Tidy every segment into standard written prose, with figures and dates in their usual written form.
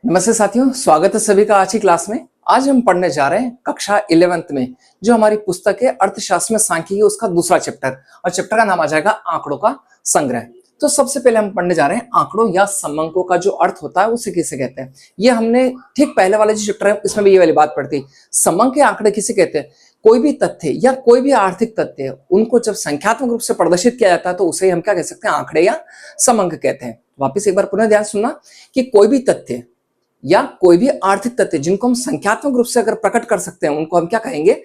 नमस्ते साथियों, स्वागत है सभी का आज की क्लास में। आज हम पढ़ने जा रहे हैं कक्षा 11th में जो हमारी पुस्तक है अर्थशास्त्र में सांख्यिकी, उसका दूसरा चैप्टर, और चैप्टर का नाम आ जाएगा आंकड़ों का संग्रह। तो सबसे पहले हम पढ़ने जा रहे हैं आंकड़ों या समंकों का जो अर्थ होता है उसे किसे कहते हैं। ये हमने ठीक पहले वाले जो चैप्टर है इसमें भी ये वाली बात पढ़ती। समंक के आंकड़े किसे कहते हैं? कोई भी तथ्य या कोई भी आर्थिक तथ्य उनको जब संख्यात्मक रूप से प्रदर्शित किया जाता है तो उसे हम क्या कह सकते हैं? आंकड़े या समंक कहते हैं। वापिस एक बार पुनः ध्यान सुनना कि कोई भी तथ्य या कोई भी आर्थिक तथ्य जिनको हम संख्यात्मक रूप से अगर प्रकट कर सकते हैं उनको हम क्या कहेंगे?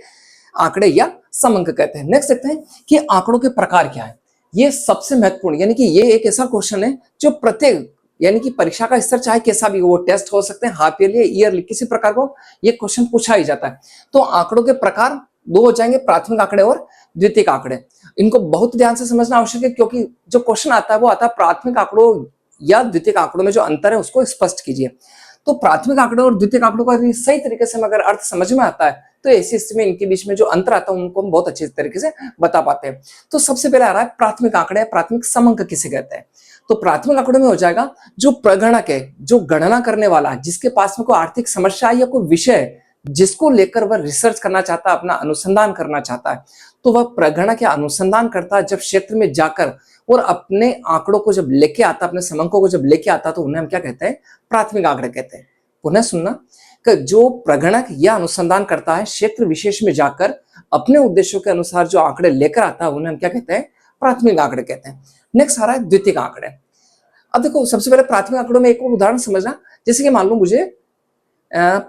आंकड़े या समंक कहते हैं। नेक्स्ट देखते हैं कि आंकड़ों के प्रकार क्या है। ये सबसे महत्वपूर्ण, यानी कि ये एक ऐसा क्वेश्चन है जो प्रत्येक, यानी कि परीक्षा का स्तर चाहे कैसा भी हो, वो टेस्ट हो सकते हैं, हाफ ईयरली, ईयरली, किसी प्रकार को ये क्वेश्चन पूछा ही जाता है। तो आंकड़ों के प्रकार दो हो जाएंगे, प्राथमिक आंकड़े और द्वितीयक आंकड़े। इनको बहुत ध्यान से समझना आवश्यक है क्योंकि जो क्वेश्चन आता है वो आता है प्राथमिक आंकड़ों या द्वितीयक आंकड़ों में जो अंतर है उसको स्पष्ट कीजिए। तो प्राथमिक आंकड़ों और द्वितीयक आंकड़ों का सही तरीके से अगर अर्थ समझ में आता है तो ऐसी स्थिति में इनके बीच में जो अंतर आता है उनको हम बहुत अच्छे तरीके से बता पाते हैं। तो सबसे पहले आ रहा है प्राथमिक आंकड़े, प्राथमिक समंक किसे कहते हैं? तो प्राथमिक आंकड़ों में हो जाएगा जो प्रगणक है, जो गणना करने वाला, जिसके पास में कोई आर्थिक समस्या या कोई विषय है जिसको लेकर वह रिसर्च करना चाहता है, अपना अनुसंधान करना चाहता है, तो वह प्रगणक या अनुसंधान करता है जब क्षेत्र में जाकर और अपने आंकड़ों को जब लेके आता, अपने समंकों को जब लेके आता, तो उन्हें हम क्या कहते हैं? प्राथमिक आंकड़े कहते हैं। पुनः सुनना कि जो प्रगणक या अनुसंधान करता है क्षेत्र विशेष में जाकर अपने उद्देश्यों के अनुसार जो आंकड़े लेकर आता है उन्हें हम क्या कहते हैं? प्राथमिक आंकड़े कहते हैं। नेक्स्ट आ रहा है द्वितीयक आंकड़े। अब देखो, सबसे पहले प्राथमिक आंकड़ों में एक और उदाहरण समझना। जैसे कि मान लो मुझे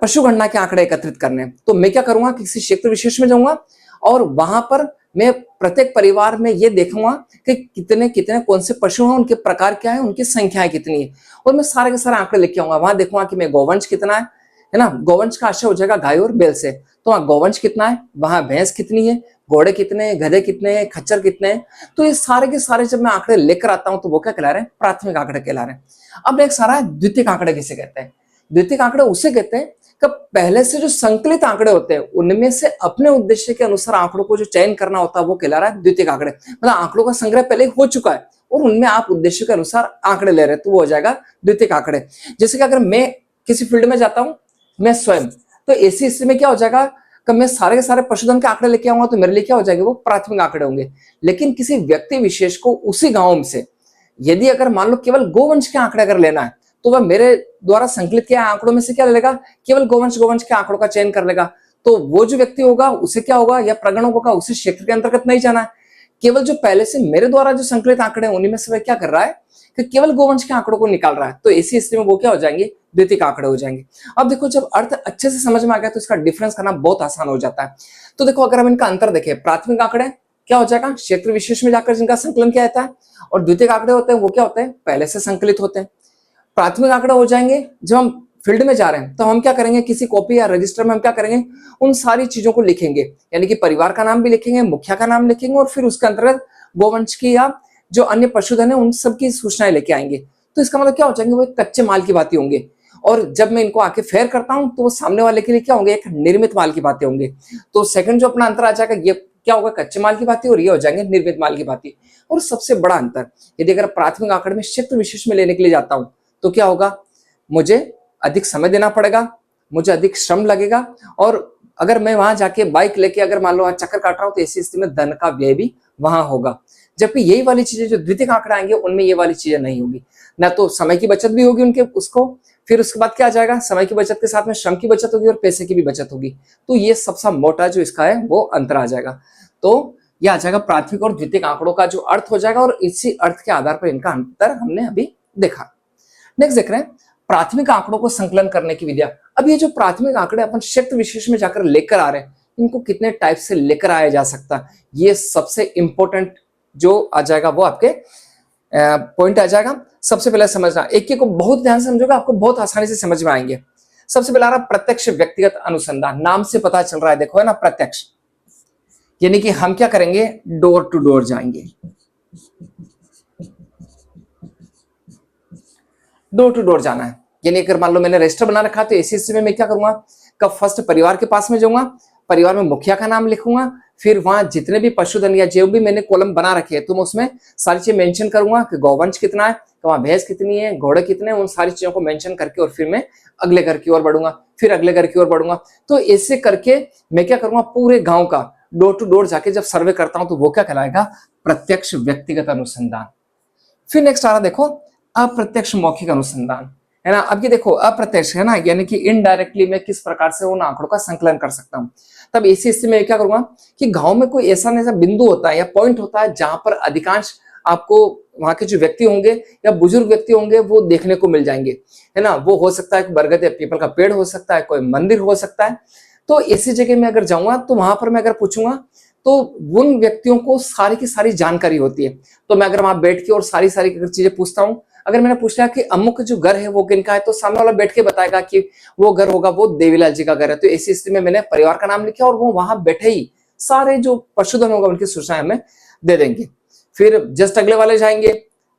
पशु गणना के आंकड़े एकत्रित करने, तो मैं क्या करूंगा? किसी क्षेत्र विशेष में जाऊंगा और वहां पर मैं प्रत्येक परिवार में ये देखूंगा कि कितने कितने कौन से पशु हैं, उनके प्रकार क्या है, उनकी संख्याएं कितनी है, और मैं सारे के सारे आंकड़े लेके आऊंगा। वहां देखूंगा कि मैं गौवंश कितना है ना, गौवंश का आशय हो जाएगा गाय और बैल से, तो वहां गौवंश कितना है, वहां भैंस कितनी है, घोड़े कितने हैं, गधे कितने हैं, खच्चर कितने हैं। तो ये सारे के सारे जब मैं आंकड़े लेकर आता हूं तो वो क्या कहला रहे हैं? प्राथमिक आंकड़े कहला रहे हैं। अब एक सारा द्वितीयक आंकड़े किसे कहते हैं? द्वितीयक आंकड़े उसे कहते हैं कि पहले से जो संकलित आंकड़े होते हैं उनमें से अपने उद्देश्य के अनुसार आंकड़ों को जो चयन करना होता है वो कहला रहा है द्वितीयक आंकड़े। मतलब आंकड़ों का संग्रह पहले हो चुका है और उनमें आप उद्देश्य के अनुसार आंकड़े ले रहे हैं, तो वो हो जाएगा द्वितीयक आंकड़े। जैसे कि अगर मैं किसी फील्ड में जाता हूं, मैं स्वयं, तो ऐसी स्थिति में क्या हो जाएगा कि मैं सारे के सारे पशुधन के आंकड़े लेके आऊंगा, तो मेरे लिए क्या हो जाएंगे? वो प्राथमिक आंकड़े होंगे। लेकिन किसी व्यक्ति विशेष को उसी गांव से यदि अगर मान लो केवल गोवंश के आंकड़े अगर लेना है तो वह मेरे द्वारा संकलित किया आंकड़ों में से क्या लेगा? केवल गोवंश के आंकड़ों का चयन कर लेगा। तो वो जो व्यक्ति होगा उसे क्या होगा, या प्रगणक होगा, उसे क्षेत्र के अंतर्गत नहीं जाना है। केवल जो पहले से मेरे द्वारा जो संकलित आंकड़े हैं उन्हीं में से वह क्या कर रहा है कि केवल गोवंश के आंकड़ों को निकाल रहा है। तो ऐसी स्थिति में वो क्या हो जाएंगे? द्वितीयक आंकड़े हो जाएंगे। अब देखो, जब अर्थ अच्छे से समझ में आ गया तो इसका डिफरेंस करना बहुत आसान हो जाता है। तो देखो, अगर हम इनका अंतर देखें, प्राथमिक आंकड़े क्या हो जाएगा? क्षेत्र विशेष में जाकर जिनका संकलन किया जाता है, और द्वितीयक आंकड़े होते हैं वो क्या होते हैं? पहले से संकलित होते हैं। प्राथमिक आंकड़े हो जाएंगे जब हम फील्ड में जा रहे हैं, तो हम क्या करेंगे? किसी कॉपी या रजिस्टर में हम क्या करेंगे? उन सारी चीजों को लिखेंगे, यानी कि परिवार का नाम भी लिखेंगे, मुखिया का नाम लिखेंगे, और फिर उसके अंतर्गत गोवंश की या जो अन्य पशुधन है उन सब की सूचनाएं लेके आएंगे। तो इसका मतलब क्या हो जाएंगे? वो एक कच्चे माल की बातें होंगे, और जब मैं इनको आके फेयर करता हूं तो वो सामने वाले के लिए क्या होंगे? एक निर्मित माल की बातें होंगे। तो सेकंड जो अपना अंतर आ जाएगा, ये क्या होगा? कच्चे माल की बातें, और ये हो जाएंगे निर्मित माल की बातें। और सबसे बड़ा अंतर, यदि अगर प्राथमिक आंकड़े में क्षेत्र विशेष में लेने के लिए जाता हूं तो क्या होगा? मुझे अधिक समय देना पड़ेगा, मुझे अधिक श्रम लगेगा, और अगर मैं वहां जाके बाइक लेके अगर मान लो चक्कर काट रहा हूं तो ऐसी स्थिति में धन का व्यय भी वहां होगा। जबकि यही वाली चीजें जो द्वितीयक आंकड़े आएंगे उनमें ये वाली चीजें नहीं होगी। ना तो समय की बचत भी होगी उनके उसको, फिर उसके बाद क्या आ जाएगा? समय की बचत के साथ में श्रम की बचत होगी और पैसे की भी बचत होगी। तो ये सबसे मोटा जो इसका है वो अंतर आ जाएगा। तो ये आ जाएगा प्राथमिक और द्वितीयक आंकड़ों का जो अर्थ हो जाएगा, और इसी अर्थ के आधार पर इनका अंतर हमने अभी देखा। नेक्स्ट देख रहे हैं प्राथमिक आंकड़ों को संकलन करने की विधियां। अब ये जो प्राथमिक आंकड़े अपन क्षेत्र विशेष में जाकर लेकर आ रहे हैं, इनको कितने टाइप से लेकर आया जा सकता है, ये सबसे इंपॉर्टेंट जो आ जाएगा वो आपके पॉइंट आ जाएगा। सबसे पहले समझना, एक एक को बहुत ध्यान से समझोगे आपको बहुत आसानी से समझ में आएंगे। सबसे पहले आ रहा प्रत्यक्ष व्यक्तिगत अनुसंधान। नाम से पता चल रहा है, देखो है ना, प्रत्यक्ष, यानी कि हम क्या करेंगे? डोर टू डोर जाएंगे, डोर टू डोर जाना है। यानी अगर मान लो मैंने रजिस्टर बना रखा है तो ऐसी स्थिति में मैं क्या करूंगा? कब फर्स्ट परिवार के पास में जाऊंगा, परिवार में मुखिया का नाम लिखूंगा, फिर वहां जितने भी पशुधन या जो भी मैंने कॉलम बना रखे हैं तो मैं उसमें सारी चीज मेंशन करूंगा कि गौवंश कितना है, तो वहां भैंस कितनी है, घोड़े कितने हैं, उन सारी चीजों को मेंशन करके और फिर मैं अगले घर की ओर बढ़ूंगा, फिर अगले घर की ओर बढ़ूंगा। तो ऐसे करके मैं क्या करूंगा, पूरे गांव का डोर टू डोर जाके जब सर्वे करता हूं तो वो क्या कहलाएगा, प्रत्यक्ष व्यक्तिगत अनुसंधान। फिर नेक्स्ट आ रहा देखो अप्रत्यक्ष मौखिक अनुसंधान, है ना। अब ये देखो अप्रत्यक्ष है ना, यानी कि इनडायरेक्टली मैं किस प्रकार से उन आंकड़ों का संकलन कर सकता हूं। तब इसी स्थिति में क्या करूंगा कि गांव में कोई ऐसा ऐसा बिंदु होता है या पॉइंट होता है जहां पर अधिकांश आपको वहां के जो व्यक्ति होंगे या बुजुर्ग व्यक्ति होंगे वो देखने को मिल जाएंगे, है ना। वो हो सकता है कि बरगद या पीपल का पेड़ हो सकता है, कोई मंदिर हो सकता है। तो ऐसी जगह में अगर जाऊंगा तो वहां पर मैं अगर पूछूंगा तो उन व्यक्तियों को सारी की सारी जानकारी होती है। तो मैं अगर वहां बैठ के और सारी सारी चीजें पूछता हूँ, अगर मैंने पूछ लिया कि अमुक जो घर है वो किनका है, तो सामने वाला बैठ के बताएगा कि वो घर होगा वो देवीलाल जी का घर है। तो ऐसी स्थिति में मैंने परिवार का नाम लिखा और वो वहां बैठे ही सारे जो पशुधन होगा उनकी सूचना हमें दे देंगे। फिर जस्ट अगले वाले जाएंगे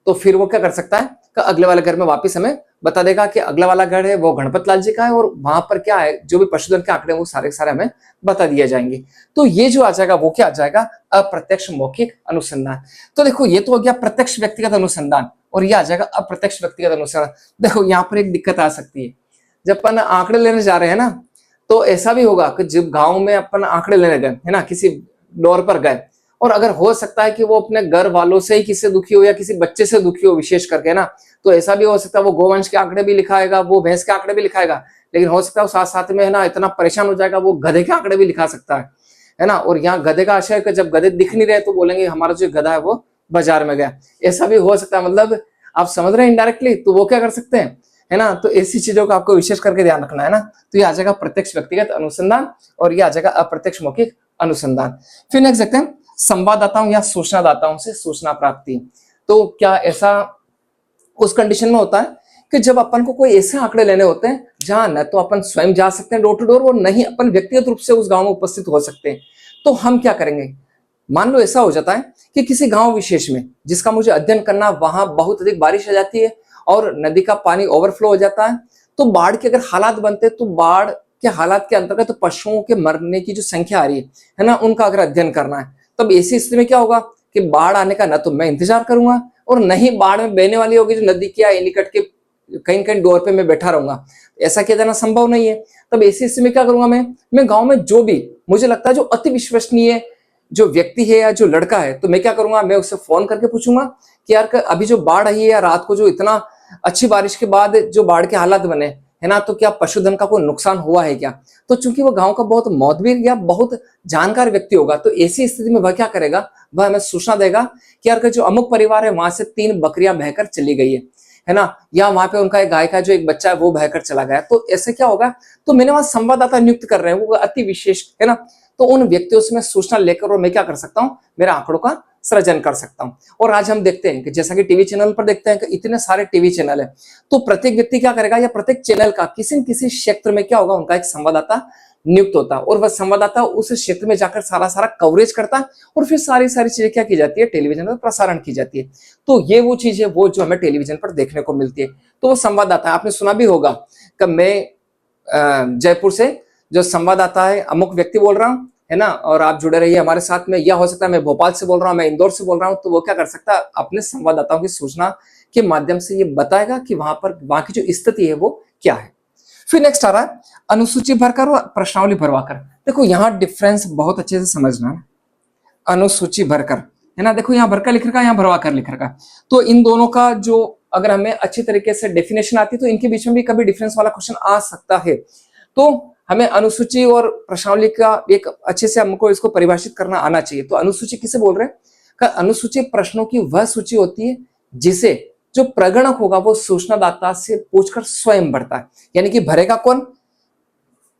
तो फिर वो क्या कर सकता है कि अगले वाले घर में वापस हमें बता देगा कि अगला वाला घर है वो गणपत लाल जी का है और वहां पर क्या है जो भी पशुधन के आंकड़े वो सारे सारे हमें बता दिए जाएंगे। तो ये जो आ जाएगा वो क्या आ जाएगा, अप्रत्यक्ष मौखिक अनुसंधान। तो देखो ये तो हो गया प्रत्यक्ष व्यक्तिगत अनुसंधान और ये आ जाएगा अप्रत्यक्ष व्यक्तिगत अनुसंधान। देखो यहाँ पर एक दिक्कत आ सकती है, जब अपन आंकड़े लेने जा रहे हैं ना तो ऐसा भी होगा कि जब गांव में अपन आंकड़े लेने गए है ना, किसी डोर पर गए और अगर हो सकता है कि वो अपने घर वालों से ही किसी दुखी हो या किसी बच्चे से दुखी हो विशेष करके ना, तो ऐसा भी हो सकता है वो गोवंश के आंकड़े भी लिखाएगा, वो भैंस के आंकड़े भी लिखाएगा, लेकिन हो सकता है साथ साथ में है ना इतना परेशान हो जाएगा वो गधे के आंकड़े भी लिखा सकता है ना। और यहाँ गधे का आशय है कि जब गधे दिख नहीं रहे तो बोलेंगे हमारा जो गधा है वो बाजार में गया, ऐसा भी हो सकता है। मतलब आप समझ रहे हैं इनडायरेक्टली, तो वो क्या कर सकते हैं, है ना। तो ऐसी चीजों का आपको विशेष करके ध्यान रखना है ना। तो ये आ जाएगा प्रत्यक्ष व्यक्तिगत अनुसंधान और ये आ जाएगा अप्रत्यक्ष मौखिक अनुसंधान। फिर नेक्स्ट देखते हैं संवाददाताओं या सूचनादाताओं से सूचना प्राप्ति। तो क्या ऐसा उस कंडीशन में होता है कि जब अपन को कोई ऐसे आंकड़े लेने होते हैं जहां न तो अपन स्वयं जा सकते हैं डोर टू डोर और नहीं अपन व्यक्तिगत रूप से उस गांव में उपस्थित हो सकते हैं, तो हम क्या करेंगे। मान लो ऐसा हो जाता है कि किसी गांव विशेष में जिसका मुझे अध्ययन करना, वहां बहुत अधिक बारिश आ जाती है और नदी का पानी ओवरफ्लो हो जाता है, तो बाढ़ के अगर हालात बनते हैं तो बाढ़ के हालात के अंतर्गत तो पशुओं के मरने की जो संख्या आ रही है ना, उनका अगर अध्ययन करना है, तब ऐसी स्थिति में क्या होगा कि बाढ़ आने का न तो मैं इंतजार करूंगा और न ही बाढ़ में बहने वाली होगी जो नदी के निकट के कहीं कहीं डोर पे मैं बैठा रहूंगा, ऐसा किया जाना संभव नहीं है। तब ऐसी स्थिति में क्या करूंगा, मैं गांव में जो भी मुझे लगता है जो अति विश्वसनीय जो व्यक्ति है या जो लड़का है, तो मैं क्या करूंगा, मैं उससे फोन करके पूछूंगा कि यार अभी जो बाढ़ आई है या रात को जो इतना अच्छी बारिश के बाद जो बाढ़ के हालात बने है ना, तो क्या पशुधन का कोई नुकसान हुआ है क्या। तो चूंकि वो गांव का बहुत मौदवीर या बहुत जानकार व्यक्ति होगा, तो ऐसी स्थिति में वह क्या करेगा, वह हमें सूचना देगा कि यार जो अमुक परिवार है वहां से 3 बकरियां बहकर चली गई है ना, या वहां पे उनका एक गाय का जो एक बच्चा है वो बहकर चला गया। तो ऐसे क्या होगा, तो मैंने वहां संवाददाता नियुक्त कर रहे हैं वो अति विशेष है ना, तो उन व्यक्तियों से मैं सूचना लेकर और मैं क्या कर सकता हूँ, मेरे आंकड़ों का सृजन कर सकता हूं। और आज हम देखते हैं कि जैसा कि टीवी चैनल पर देखते हैं कि इतने सारे टीवी चैनल है, तो प्रत्येक व्यक्ति क्या करेगा या प्रत्येक चैनल का किसी न किसी क्षेत्र में क्या होगा, उनका एक संवाददाता नियुक्त होता है और वह संवाददाता उस क्षेत्र में जाकर सारा सारा कवरेज करता है और फिर सारी सारी चीजें क्या की जाती है, टेलीविजन पर प्रसारण की जाती है। तो ये वो चीज है वो जो हमें टेलीविजन पर देखने को मिलती है। तो वो संवाददाता, आपने सुना भी होगा कि मैं जयपुर से जो संवाददाता है अमुक व्यक्ति बोल रहा हूँ, है ना, और आप जुड़े रहिए हमारे साथ में। या हो सकता है मैं भोपाल से बोल रहा हूँ, मैं इंदौर से बोल रहा हूँ, तो वो क्या कर सकता है, अपने संवाददाताओं की सूचना के माध्यम से ये बताएगा कि वहां की जो स्थिति है वो क्या है। फिर नेक्स्ट आ रहा है अनुसूची भरकर और प्रश्नावली भरवाकर। देखो यहाँ डिफरेंस बहुत अच्छे से समझना है। अनुसूची भरकर है ना, देखो यहाँ भरकर लिख रखा है, यहाँ भरवाकर लिख रखा है, तो इन दोनों का जो अगर हमें अच्छी तरीके से डेफिनेशन आती है तो इनके बीच में भी कभी डिफरेंस वाला क्वेश्चन आ सकता है। तो हमें अनुसूची और प्रश्नावली का एक अच्छे से हमको इसको परिभाषित करना आना चाहिए। तो अनुसूची किसे बोल रहे हैं, अनुसूची प्रश्नों की वह सूची होती है जिसे जो प्रगणक होगा वो सूचनादाता से पूछकर स्वयं भरता है। यानी कि भरेगा कौन,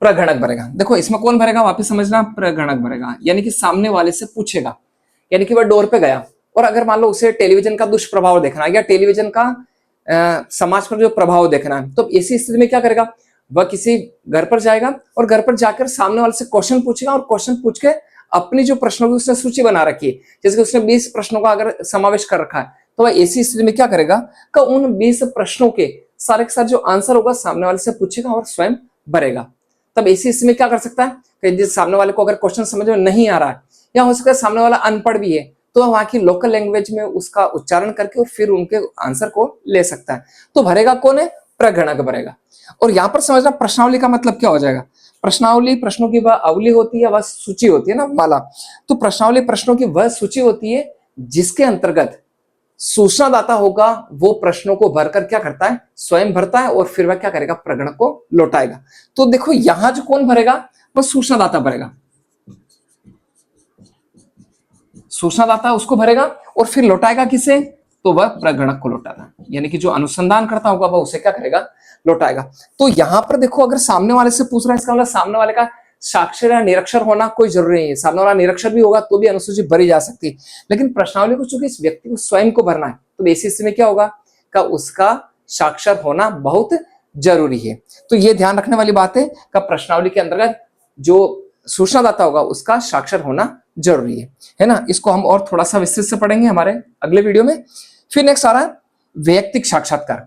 प्रगणक भरेगा। देखो इसमें कौन भरेगा, वापस समझना, प्रगणक भरेगा, यानी कि सामने वाले से पूछेगा। यानी कि वह डोर पे गया और अगर मान लो उसे टेलीविजन का दुष्प्रभाव देखना है या टेलीविजन का समाज पर जो प्रभाव देखना है, तो ऐसी स्थिति में क्या करेगा, वह किसी घर पर जाएगा और घर पर जाकर सामने वाले से क्वेश्चन पूछेगा और क्वेश्चन पूछ के अपनी जो प्रश्नों की उसने सूची बना रखी है, जैसे कि उसने 20 प्रश्नों का अगर समावेश कर रखा है, तो वह ऐसी स्थिति में क्या करेगा कि उन 20 प्रश्नों के सारे के सारे जो आंसर होगा सामने वाले से पूछेगा और स्वयं भरेगा। तब ऐसी स्थिति में क्या कर सकता है कि जिस सामने वाले को अगर क्वेश्चन समझ में नहीं आ रहा है या हो सकता है सामने वाला अनपढ़ भी है, तो वहां की लोकल लैंग्वेज में उसका उच्चारण करके फिर उनके आंसर को ले सकता है। तो भरेगा कौन है? प्रगणक भरेगा। और यहाँ पर समझना प्रश्नावली का मतलब क्या हो जाएगा। प्रश्नावली प्रश्नों की वह अवली होती है, वह सूची होती है ना माला। तो प्रश्नावली प्रश्नों की वह सूची होती है जिसके अंतर्गत सूचनादाता होगा वो प्रश्नों को भरकर क्या करता है? स्वयं भरता है और फिर वह क्या करेगा? प्रगणक को लौटाएगा। तो देखो यहां जो कौन भरेगा? वह सूचनादाता भरेगा। सूचनादाता उसको भरेगा और फिर लौटाएगा किसे? तो वह प्रगणक को लौटाएगा, यानी कि जो अनुसंधान करता होगा वह उसे क्या करेगा? लौटाएगा। तो यहां पर देखो अगर सामने वाले से पूछ रहा है, इसका मतलब सामने वाले का साक्षर या निरक्षर होना कोई जरूरी नहीं है। सामने वाला निरक्षर भी होगा तो भी अनुसूची भरी जा सकती है, लेकिन प्रश्नावली को चूंकि इस व्यक्ति को स्वयं को भरना है तो इसी स्थिति में क्या होगा का उसका साक्षर होना बहुत जरूरी है। तो ये ध्यान रखने वाली बात है का प्रश्नावली के अंतर्गत जो सूचनादाता होगा उसका साक्षर होना जरूरी है ना। इसको हम और थोड़ा सा विस्तृत से पढ़ेंगे हमारे अगले वीडियो में। फिर नेक्स्ट आ रहा है वैयक्तिक साक्षात्कार।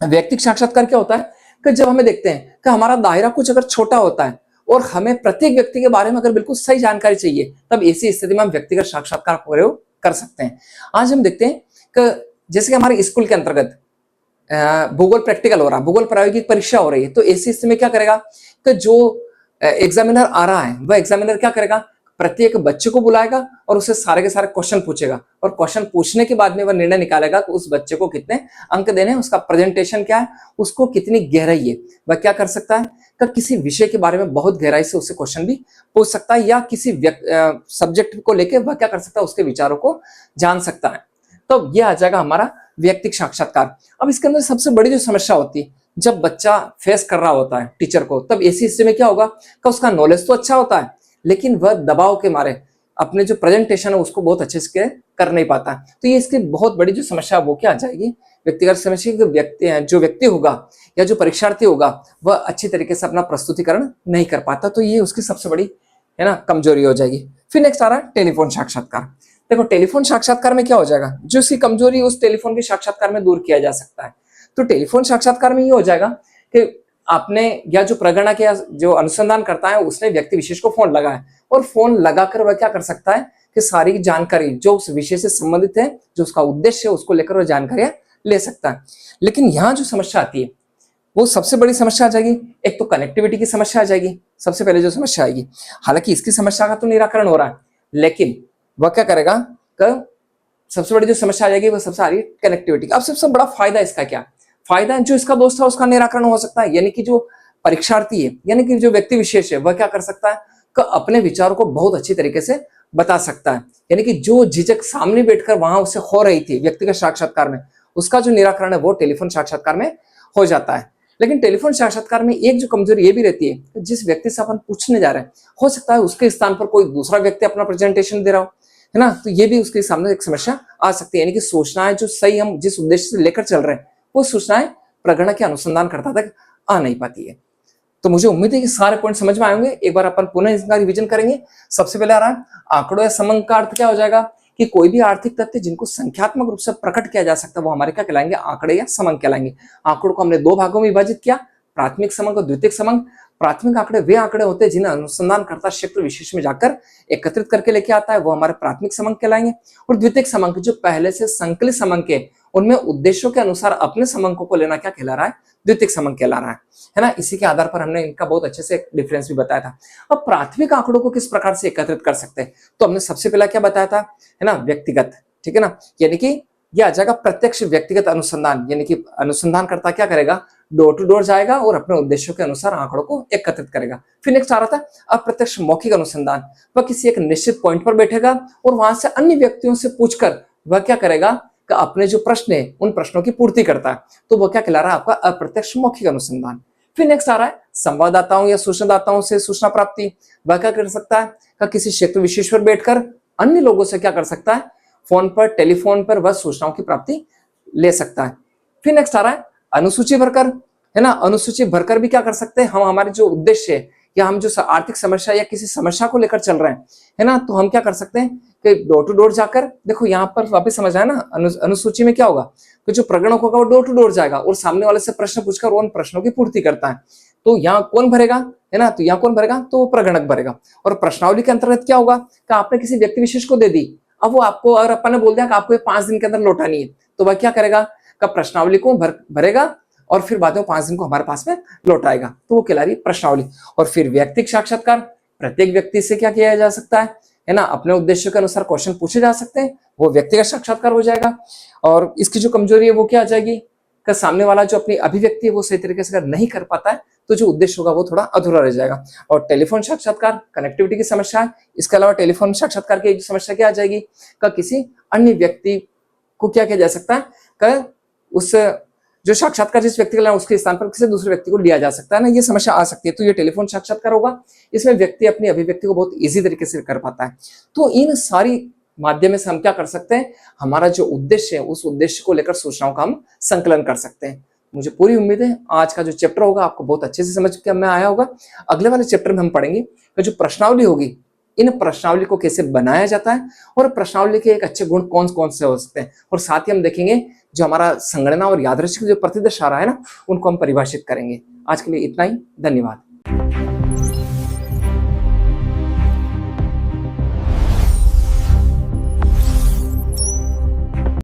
वैयक्तिक साक्षात्कार क्या होता है कि जब हमें देखते हैं कि हमारा दायरा कुछ अगर छोटा होता है और हमें प्रत्येक व्यक्ति के बारे में अगर बिल्कुल सही जानकारी चाहिए, तब ऐसी स्थिति में हम व्यक्तिगत साक्षात्कार प्रयोग कर सकते हैं। आज हम देखते हैं कि जैसे कि हमारे स्कूल के अंतर्गत भूगोल प्रैक्टिकल हो रहा है, भूगोल प्रायोगिक परीक्षा हो रही है, तो ऐसी स्थिति में क्या करेगा कि जो एग्जामिनर आ रहा है वह एग्जामिनर क्या करेगा? प्रत्येक बच्चे को बुलाएगा और उससे सारे के सारे क्वेश्चन पूछेगा और क्वेश्चन पूछने के बाद में वह निर्णय निकालेगा कि उस बच्चे को कितने अंक देने हैं, उसका प्रेजेंटेशन क्या है, उसको कितनी गहराई है। वह क्या कर सकता है कि किसी विषय के बारे में बहुत गहराई से उससे क्वेश्चन भी पूछ सकता है या किसी सब्जेक्ट को लेकर वह क्या कर सकता है? उसके विचारों को जान सकता है। तो यह आ जाएगा हमारा व्यक्तिगत साक्षात्कार। अब इसके अंदर सबसे बड़ी जो समस्या होती है जब बच्चा फेस कर रहा होता है टीचर को, तब ऐसी स्थिति में क्या होगा कि उसका नॉलेज तो अच्छा होता है लेकिन वह दबाव के मारे अपने जो प्रेजेंटेशन है उसको बहुत अच्छे से कर नहीं पाता। तो ये इसकी बहुत बड़ी जो समस्या वो क्या आ जाएगी? व्यक्तिगत समस्या की जो व्यक्ति होगा या जो परीक्षार्थी होगा वह अच्छी तरीके से अपना प्रस्तुतिकरण नहीं कर पाता। तो ये उसकी सबसे बड़ी है ना कमजोरी हो जाएगी। फिर नेक्स्ट आ रहा है टेलीफोन साक्षात्कार। देखो टेलीफोन साक्षात्कार में क्या हो जाएगा? जो उसकी कमजोरी उस टेलीफोन के साक्षात्कार में दूर किया जा सकता है। तो टेलीफोन साक्षात्कार में ये हो जाएगा कि आपने या जो प्रगणक या जो अनुसंधान करता है उसने व्यक्ति विशेष को फोन लगाया और फोन लगाकर वह क्या कर सकता है कि सारी जानकारी जो उस विषय से संबंधित है, जो उसका उद्देश्य है, उसको लेकर वह जानकारियां ले सकता है। लेकिन यहाँ जो समस्या आती है वो सबसे बड़ी समस्या आ जाएगी। एक तो कनेक्टिविटी की समस्या आ जाएगी, सबसे पहले जो समस्या आएगी। हालांकि इसकी समस्या का तो निराकरण हो रहा है, लेकिन वह क्या करेगा कि सबसे बड़ी जो समस्या आ जाएगी वह सबसे आ रही है कनेक्टिविटी। अब सबसे बड़ा फायदा इसका क्या? फायदा जो इसका दोस्त था उसका निराकरण हो सकता है, यानी कि जो परीक्षार्थी है यानी कि जो व्यक्ति विशेष है वह क्या कर सकता है कि अपने विचारों को बहुत अच्छी तरीके से बता सकता है। यानी कि जो झिझक सामने बैठकर वहां उससे हो रही थी व्यक्तिगत साक्षात्कार में, उसका जो निराकरण है वो टेलीफोन साक्षात्कार में हो जाता है। लेकिन टेलीफोन साक्षात्कार में एक जो कमजोरी ये भी रहती है कि जिस व्यक्ति से अपन पूछने जा रहे हैं हो सकता है उसके स्थान पर कोई दूसरा व्यक्ति अपना प्रेजेंटेशन दे रहा हो, है ना। तो ये भी उसके सामने एक समस्या आ सकती है। यानी कि सूचनाएं जो सही हम जिस उद्देश्य से लेकर चल रहे हैं वो सूचनाएं प्रगणक के अनुसंधानकर्ता तक आ नहीं पाती है। तो मुझे उम्मीद है कि सारे पॉइंट समझ में आएंगे। एक बार अपन पुनः इसका रिवीजन करेंगे। सबसे पहले आ रहा है आंकड़ों या समंक का अर्थ क्या हो जाएगा कि कोई भी आर्थिक तथ्य जिनको संख्यात्मक रूप से प्रकट किया जा सकता है वो हमारे क्या कहलाएंगे? आंकड़े या समंक कहलाएंगे। आंकड़ों को हमने दो भागों में विभाजित किया, प्राथमिक समंक और द्वितीयक समंक। प्राथमिक आंकड़े वे आंकड़े होते हैं जिन्हें अनुसंधानकर्ता क्षेत्र विशेष में जाकर एकत्रित करके लेके आता है, वो हमारे प्राथमिक समंक कहलाएंगे। और द्वितीयक समंक जो पहले से संकलित समंक है उनमें उद्देश्यों के अनुसार अपने समंकों को लेना क्या कहला रहा है? द्वितीयक समंक कहला रहा है ना। इसी के आधार पर हमने इनका बहुत अच्छे से डिफरेंस भी बताया था। अब प्राथमिक आंकड़ों को किस प्रकार से एकत्रित कर सकते हैं, तो हमने सबसे पहला क्या बताया था, है ना, व्यक्तिगत, ठीक है ना। यानी कि यह आ जाएगा प्रत्यक्ष व्यक्तिगत अनुसंधान, यानी कि अनुसंधानकर्ता क्या करेगा? डोर टू डोर जाएगा और अपने उद्देश्यों के अनुसार आंकड़ों को एकत्रित करेगा। फिर नेक्स्ट आ रहा था अप्रत्यक्ष मौखिक अनुसंधान। वह किसी एक निश्चित पॉइंट पर बैठेगा और वहां से अन्य व्यक्तियों से पूछकर वह क्या करेगा कि अपने जो प्रश्न है उन प्रश्नों की पूर्ति करता है। तो वह क्या कहला रहा है? आपका अप्रत्यक्ष मौखिक अनुसंधान। फिर नेक्स्ट आ रहा है संवाददाताओं या सूचनादाताओं से सूचना प्राप्ति। वह क्या कर सकता है कि किसी क्षेत्र विशेष पर बैठकर अन्य लोगों से क्या कर सकता है? फोन पर, टेलीफोन पर वह सूचनाओं की प्राप्ति ले सकता है। फिर नेक्स्ट आ रहा है अनुसूची भरकर, है ना। अनुसूची भरकर भी क्या कर सकते हैं हम? हमारे जो उद्देश्य है या हम जो आर्थिक समस्या या किसी समस्या को लेकर चल रहे हैं, है ना, तो हम क्या कर सकते हैं कि डोर टू डोर जाकर, देखो यहाँ पर वापस समझ आया ना, अनुसूची में क्या होगा कि जो प्रगणक होगा वो डोर टू डोर जाएगा और सामने वाले से प्रश्न पूछकर उन प्रश्नों की पूर्ति करता है। तो यहाँ कौन भरेगा, है ना, तो यहाँ कौन भरेगा, तो प्रगणक भरेगा। और प्रश्नावली के अंतर्गत क्या होगा कि आपने किसी व्यक्ति विशेष को दे दी, अब वो आपको, अगर अपन ने बोल दिया कि आपको ये 5 दिन के अंदर लौटानी है, तो वह क्या करेगा कि प्रश्नावली को भरेगा और फिर बाद में 5 दिन को हमारे पास में लौटाएगा, तो वो कहला रही प्रश्नावली। और फिर व्यक्तिगत साक्षात्कार, प्रत्येक व्यक्ति से क्या किया जा सकता है ना, अपने उद्देश्य के अनुसार क्वेश्चन पूछे जा सकते हैं, वो व्यक्तिगत साक्षात्कार हो जाएगा। और इसकी जो कमजोरी है वो क्या आ जाएगी कि सामने वाला जो अपनी अभिव्यक्ति है वो सही तरीके से अगर नहीं कर पाता है तो जो उद्देश्य होगा वो थोड़ा अधूरा रह जाएगा। और टेलीफोन साक्षात्कार कनेक्टिविटी की समस्या है। इसके अलावा टेलीफोन साक्षात्कार की समस्या क्या आ जाएगी कि किसी अन्य व्यक्ति को क्या किया जा सकता है कि उस जो साक्षात्कार जिस व्यक्ति का लेना उसके स्थान पर किसी दूसरे व्यक्ति को लिया जा सकता है ना, ये समस्या आ सकती है। तो ये टेलीफोन साक्षात्कार होगा, इसमें व्यक्ति अपनी अभिव्यक्ति को बहुत इजी तरीके से कर पाता है। तो इन सारी माध्यम से हम क्या कर सकते हैं, हमारा जो उद्देश्य है उस उद्देश्य को लेकर सूचनाओं का हम संकलन कर सकते हैं। मुझे पूरी उम्मीद है आज का जो चैप्टर होगा आपको बहुत अच्छे से समझ में आया होगा। अगले वाले चैप्टर में हम पढ़ेंगे कि जो प्रश्नावली होगी, इन प्रश्नावली को कैसे बनाया जाता है और प्रश्नावली के एक अच्छे गुण कौन कौन से हो सकते हैं, और साथ ही हम देखेंगे जो हमारा संगणना और यादृच्छिक जो प्रतिदर्श आ रहा है ना, उनको हम परिभाषित करेंगे। आज के लिए इतना ही, धन्यवाद।